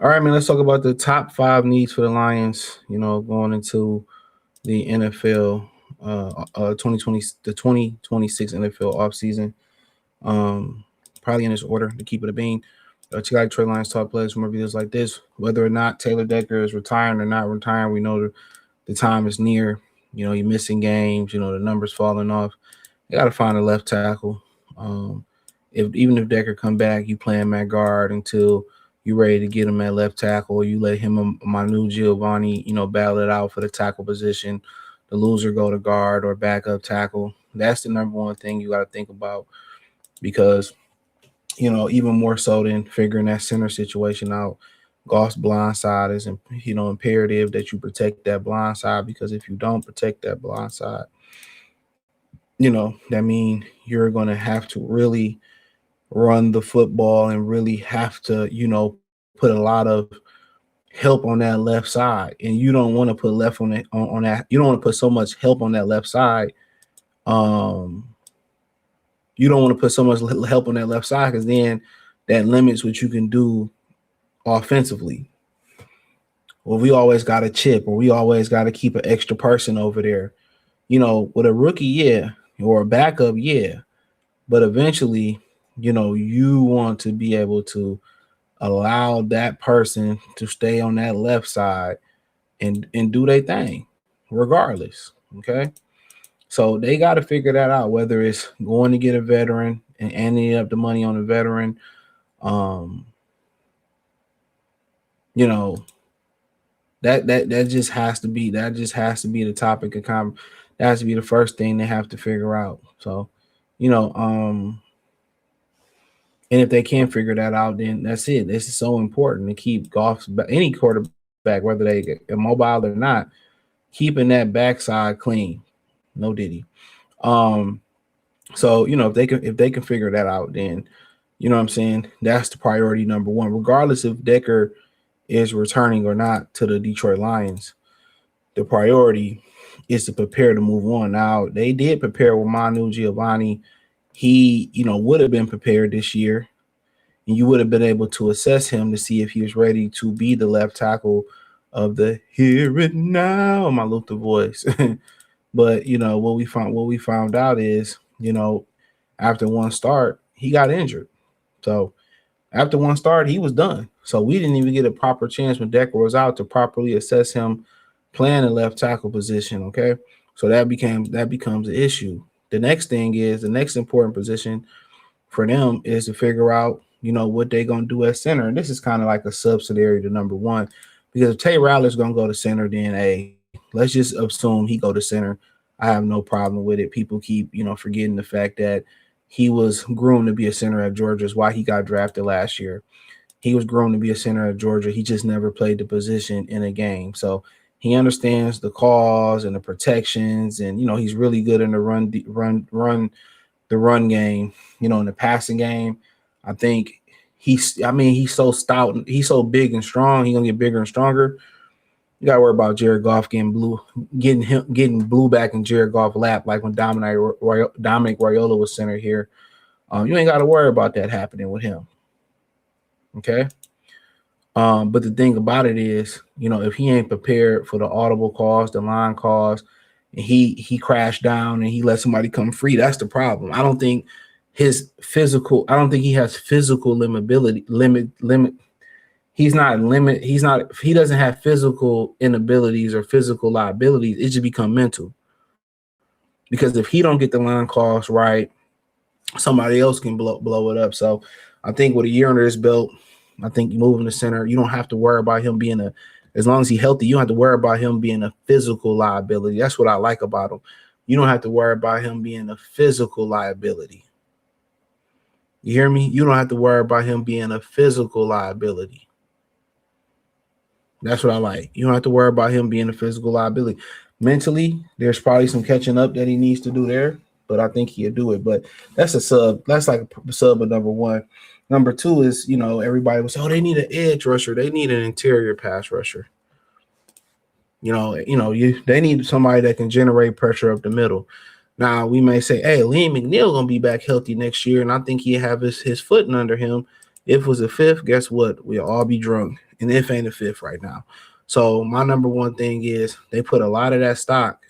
All right, man. Let's talk about the top five needs for the Lions. Going into the NFL, 2020, the 2026 NFL offseason. Probably in this order to keep it a bean. Detroit Lions top players from videos like this. Whether or not Taylor Decker is retiring or not retiring, we know the time is near. You're missing games. The numbers falling off. You got to find a left tackle. If even if Decker come back, you play him at guard until you ready to get him at left tackle, or you let him and Manu Giovanni, battle it out for the tackle position. The loser go to guard or backup tackle. That's the number one thing you got to think about because even more so than figuring that center situation out. Goff's blind side is imperative that you protect that blind side because if you don't protect that blind side, that means you're going to have to really run the football and really have to, put a lot of help on that left side. And you don't want to put left on that. You don't want to put so much help on that left side. Um, you don't want to put so much help on that left side because then that limits what you can do offensively. Well, we always got a chip or we always got to keep an extra person over there. With a rookie, yeah, or a backup, yeah. But eventually, you want to be able to allow that person to stay on that left side and do their thing, regardless. Okay. So they got to figure that out, whether it's going to get a veteran and ending up the money on a veteran. Um, you know, that just has to be the topic of that has to be the first thing they have to figure out. So, you know, um, and if they can't figure that out, then that's it. This is so important to keep any quarterback, whether they get immobile or not, keeping that backside clean. No diddy. Um, so if they can figure that out, then you know what I'm saying. That's the priority number one, regardless if Decker is returning or not to the Detroit Lions. The priority is to prepare to move on. Now they did prepare with Manu Giovanni. He, would have been prepared this year, and you would have been able to assess him to see if he was ready to be the left tackle of the here and now. My Luther voice. But what we found out is, after one start, he got injured. So after one start, he was done. So we didn't even get a proper chance when Decker was out to properly assess him playing the left tackle position. Okay. So that becomes an issue. The next important position for them is to figure out, what they're gonna do at center. And this is kind of like a subsidiary to number one. Because if Tay Rattler's gonna go to center, then let's just assume he go to center. I have no problem with it. People keep, forgetting the fact that he was groomed to be a center at Georgia. Is why he got drafted last year. He was groomed to be a center at Georgia. He just never played the position in a game. So he understands the calls and the protections, and he's really good in the run game. In the passing game, I think he's so stout, he's so big and strong. He's gonna get bigger and stronger. You gotta worry about Jared Goff getting blue back in Jared Goff lap like when Dominic Raiola was center here. You ain't got to worry about that happening with him. Okay. But the thing about it is, if he ain't prepared for the audible calls, the line calls, and he crashed down and he let somebody come free, that's the problem. I don't think I don't think he has physical limit. He doesn't have physical inabilities or physical liabilities. It just become mental. Because if he don't get the line calls right, somebody else can blow it up. So I think with a year under his belt, I think moving to center, you don't have to worry about him being as long as he's healthy, you don't have to worry about him being a physical liability. That's what I like about him. You don't have to worry about him being a physical liability. You hear me? You don't have to worry about him being a physical liability. That's what I like. You don't have to worry about him being a physical liability. Mentally, there's probably some catching up that he needs to do there, but I think he'll do it. But that's a sub. That's like a sub of number one. Number two is, everybody was, they need an edge rusher. They need an interior pass rusher. They need somebody that can generate pressure up the middle. Now we may say, hey, Liam McNeil gonna be back healthy next year, and I think he'll have his footing under him. If it was a fifth, guess what? We'll all be drunk and if ain't a fifth right now. So my number one thing is they put a lot of that stock.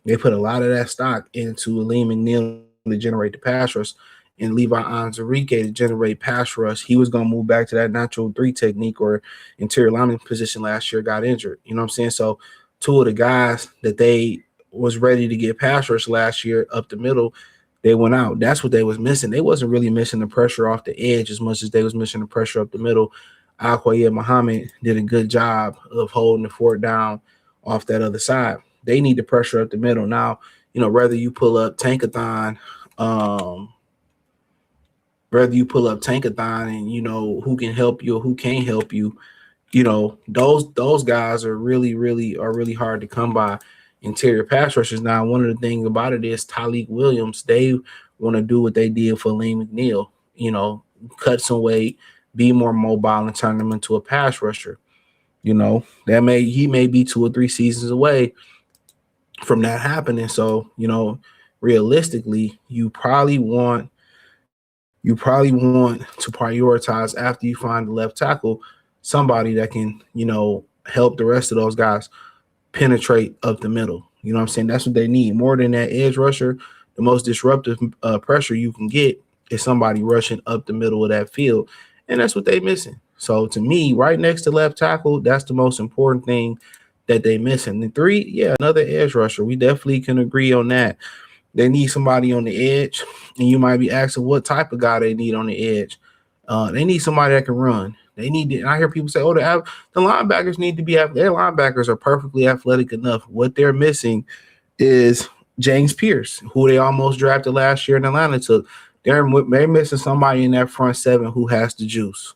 They put a lot of that stock into Aleem McNeil to generate the pass rush, and Levi Onwuzurike to generate pass rush. He was gonna move back to that natural three technique or interior lineman position last year. Got injured. You know what I'm saying? So two of the guys that they was ready to get pass rush last year up the middle, they went out. That's what they was missing. They wasn't really missing the pressure off the edge as much as they was missing the pressure up the middle. Al-Qayyad Muhammad did a good job of holding the fort down off that other side. They need the pressure up the middle. Now, whether you pull up Tankathon, um, and who can help you or who can't help you, those guys are really hard to come by. Interior pass rushers. Now, one of the things about it is Tyleik Williams. They want to do what they did for Aleem McNeil. Cut some weight, be more mobile, and turn them into a pass rusher. He may be 2 or 3 seasons away from that happening. So, realistically, you probably want to prioritize after you find the left tackle somebody that can, help the rest of those guys penetrate up the middle. You know what I'm saying? That's what they need. More than that edge rusher, the most disruptive pressure you can get is somebody rushing up the middle of that field. And that's what they're missing. So to me, right next to left tackle, that's the most important thing that they missing. And 3, yeah, another edge rusher. We definitely can agree on that. They need somebody on the edge, and you might be asking what type of guy they need on the edge. They need somebody that can run. They need to, and I hear people say, "Oh, the linebackers need to be." Their linebackers are perfectly athletic enough. What they're missing is James Pierce, who they almost drafted last year in Atlanta. Took. They're missing somebody in that front 7 who has the juice,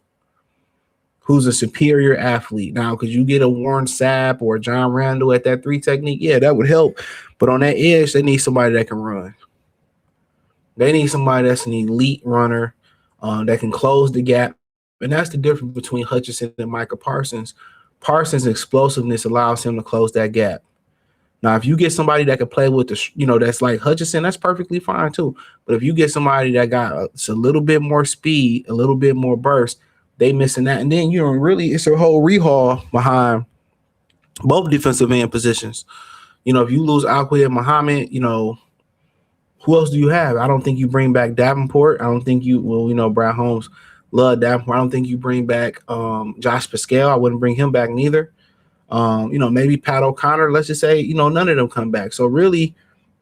who's a superior athlete. Now, could you get a Warren Sapp or a John Randall at that 3 technique? Yeah, that would help. But on that edge, they need somebody that can run. They need somebody that's an elite runner that can close the gap. And that's the difference between Hutchinson and Micah Parsons. Parsons' explosiveness allows him to close that gap. Now, if you get somebody that can play with that's like Hutchinson, that's perfectly fine too. But if you get somebody that got a little bit more speed, a little bit more burst, they missing that. And then, really, it's a whole rehaul behind both defensive end positions. If you lose Al-Qayyad Muhammad, who else do you have? I don't think you bring back Davenport. I don't think Brad Holmes loved Davenport. I don't think you bring back Josh Pascal. I wouldn't bring him back neither. Maybe Pat O'Connor. Let's just say, none of them come back. So really,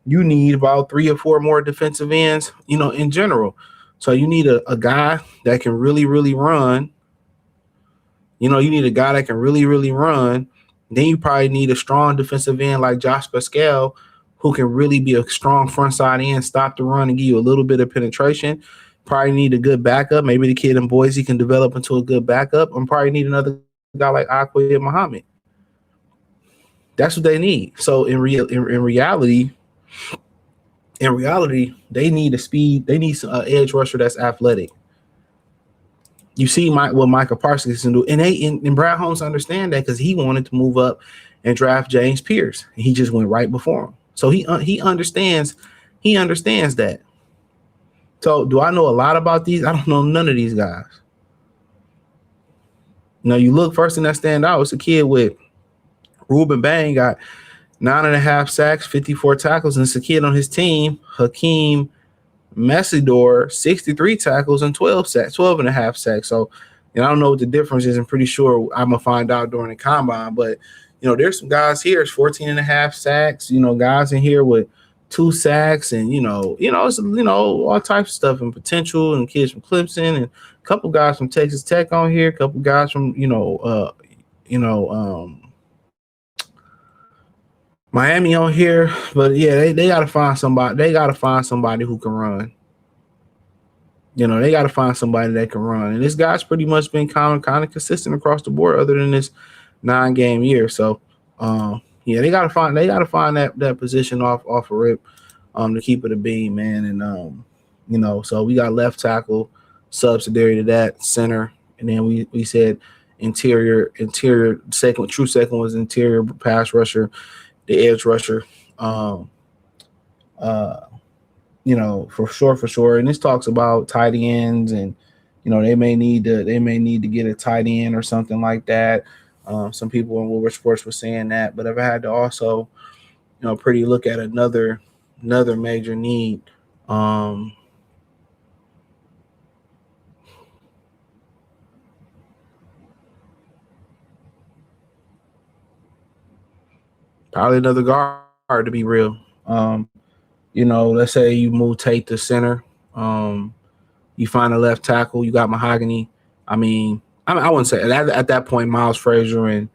you need about 3 or 4 more defensive ends, in general. So you need a guy that can really run. You need a guy that can really run. Then you probably need a strong defensive end like Josh Pascal, who can really be a strong front side end, stop the run, and give you a little bit of penetration. Probably need a good backup. Maybe the kid in Boise can develop into a good backup. And probably need another guy like Al-Qayyad Muhammad. That's what they need. So in reality, they need a speed. They need an edge rusher that's athletic. You see what Micah Parsons can do, and Brad Holmes understand that because he wanted to move up and draft James Pierce, and he just went right before him. So he understands. He understands that. So do I know a lot about these? I don't know none of these guys. Now you look, first thing that stand out is a kid with Ruben Bain got 9.5 sacks, 54 tackles, and it's a kid on his team, Hakeem Messidor, 63 tackles and 12.5 sacks. So, I don't know what the difference is. I'm pretty sure I'm gonna find out during the combine. But there's some guys here, it's 14.5 sacks. Guys in here with 2 sacks, and it's all types of stuff and potential, and kids from Clemson, and a couple guys from Texas Tech on here, a couple guys from Miami on here. But yeah, they gotta find somebody. They gotta find somebody who can run. They gotta find somebody that can run. And this guy's pretty much been kind of consistent across the board, other than this 9-game year. So they gotta find that position off a rip to keep it a beam, man. And so we got left tackle, subsidiary to that, center, and then we said interior second was interior pass rusher. The edge rusher, for sure. And this talks about tight ends and, They may need to get a tight end or something like that. Some people in Woodward Sports were saying that, but if I had to also, pretty look at another major need, um, probably another guard to be real. Let's say you move Tate to center. Um, you find a left tackle. You got Mahogany. I wouldn't say at that point Miles Frazier and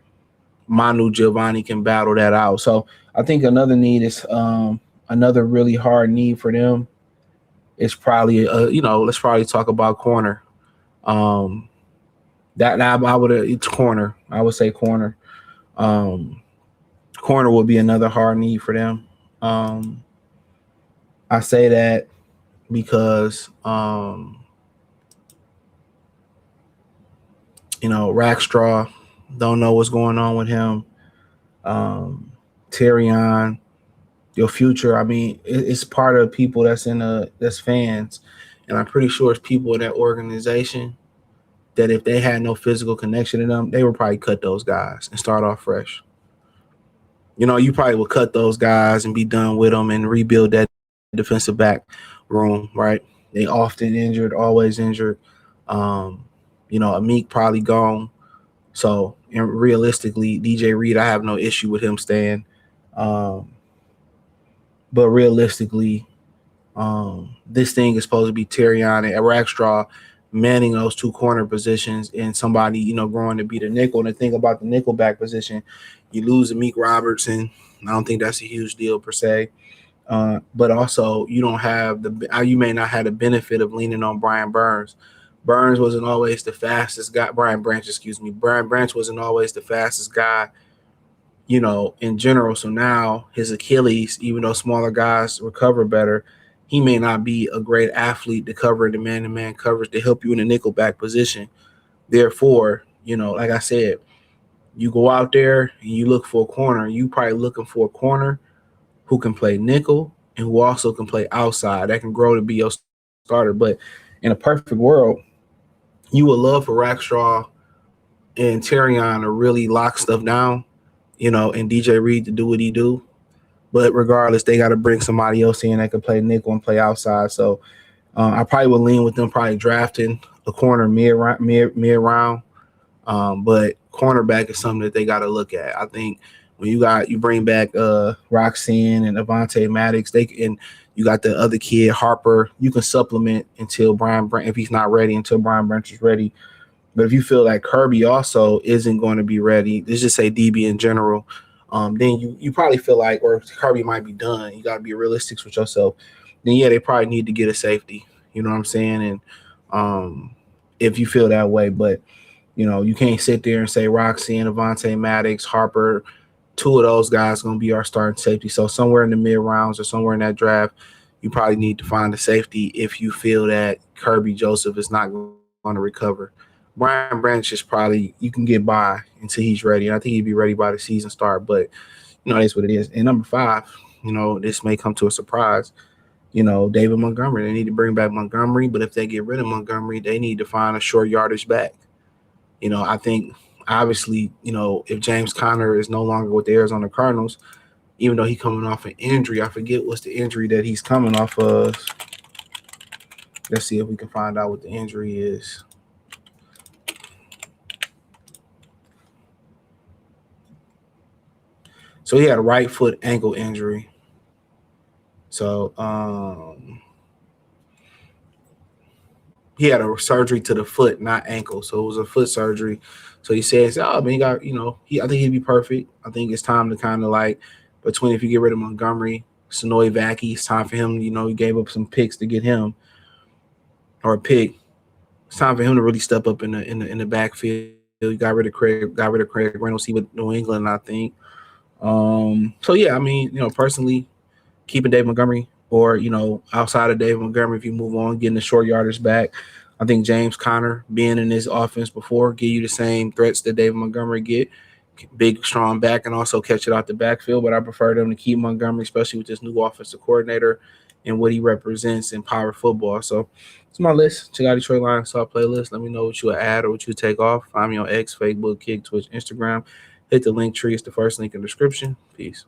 Manu Giovanni can battle that out. So I think another need is another really hard need for them is probably let's probably talk about corner. Um, that I would it's corner. I would say corner. Um, Corner would be another hard need for them. Um, I say that because Rackstraw, don't know what's going on with him. Terrion, your future. It's part of people that's fans, and I'm pretty sure it's people in that organization that if they had no physical connection to them, they would probably cut those guys and start off fresh. You probably would cut those guys and be done with them and rebuild that defensive back room, right? They often injured, always injured. Um, Amik probably gone. So, and realistically, DJ Reed, I have no issue with him staying. Um, but realistically, this thing is supposed to be Terrion and Rackstraw manning those two corner positions and somebody, growing to be the nickel. And the thing about the nickel back position, you lose Amik Robertson. I don't think that's a huge deal per se. But also, you don't have you may not have the benefit of leaning on Brian Burns. Burns wasn't always the fastest guy. Brian Branch, excuse me. Brian Branch wasn't always the fastest guy, in general. So now his Achilles, even though smaller guys recover better, he may not be a great athlete to cover the man-to-man coverage to help you in the nickel back position. Therefore, like I said, you go out there and you look for a corner. You probably looking for a corner who can play nickel and who also can play outside that can grow to be your starter. But in a perfect world, you would love for Rackstraw and Terrion to really lock stuff down, and DJ Reed to do what he do. But regardless, they got to bring somebody else in that can play nickel and play outside. So I probably would lean with them probably drafting a corner mid round. But cornerback is something that they got to look at. I think when you bring back Roxanne and Avante Maddox, and you got the other kid Harper, you can supplement until Brian Brent if he's not ready until Brian Branch is ready. But if you feel like Kirby also isn't going to be ready, let's just say DB in general, then you probably feel like, or Kirby might be done. You got to be realistic with yourself. Then yeah, they probably need to get a safety. You know what I'm saying? And if you feel that way, but you can't sit there and say Roxanne, Avante Maddox, Harper, two of those guys going to be our starting safety. So somewhere in the mid rounds or somewhere in that draft, you probably need to find a safety if you feel that Kirby Joseph is not going to recover. Brian Branch is probably you can get by until he's ready. And I think he'd be ready by the season start. But that's what it is. And number 5, this may come to a surprise. David Montgomery. They need to bring back Montgomery, but if they get rid of Montgomery, they need to find a short yardage back. I think obviously, if James Conner is no longer with the Arizona Cardinals, even though he's coming off an injury, I forget what's the injury that he's coming off of. Let's see if we can find out what the injury is. So he had a right foot ankle injury. So he had a surgery to the foot, not ankle. So it was a foot surgery. So he says, "Oh, man, he got I think he'd be perfect. I think it's time to kind of like between if you get rid of Montgomery, Sonoy Vaki, it's time for him. He gave up some picks to get him or a pick. It's time for him to really step up in the backfield. He got rid of Craig Reynolds. He with New England, I think. So yeah, personally, keeping Dave Montgomery or, outside of Dave Montgomery, if you move on, getting the short yarders back. I think James Conner being in this offense before give you the same threats that Dave Montgomery get. Big, strong back and also catch it out the backfield. But I prefer them to keep Montgomery, especially with this new offensive coordinator, and what he represents in power football. So it's my list. Check out Detroit Lions Talk playlist. Let me know what you would add or what you would take off. Find me on X, Facebook, Kick, Twitch, Instagram. Hit the link tree. It's the first link in the description. Peace.